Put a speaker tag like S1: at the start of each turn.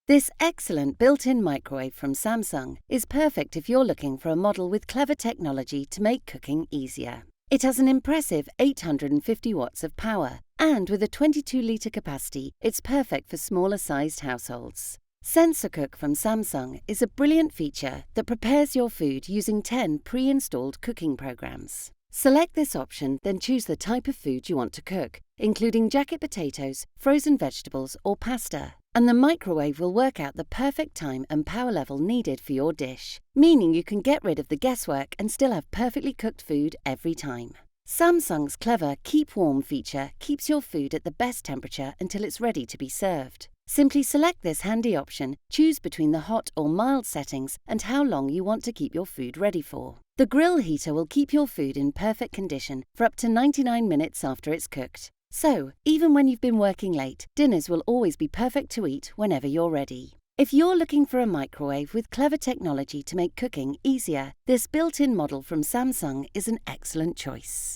S1: This excellent built-in microwave from Samsung is perfect if you're looking for a model with clever technology to make cooking easier. It has an impressive 850 watts of power, and with a 22-litre capacity, it's perfect for smaller-sized households. Sensor Cook from Samsung is a brilliant feature that prepares your food using 10 pre-installed cooking programs. Select this option, then choose the type of food you want to cook, including jacket potatoes, frozen vegetables, or pasta. And the microwave will work out the perfect time and power level needed for your dish, meaning you can get rid of the guesswork and still have perfectly cooked food every time. Samsung's clever Keep Warm feature keeps your food at the best temperature until it's ready to be served. Simply select this handy option, choose between the hot or mild settings and how long you want to keep your food ready for. The grill heater will keep your food in perfect condition for up to 99 minutes after it's cooked. So, even when you've been working late, dinners will always be perfect to eat whenever you're ready. If you're looking for a microwave with clever technology to make cooking easier, this built-in model from Samsung is an excellent choice.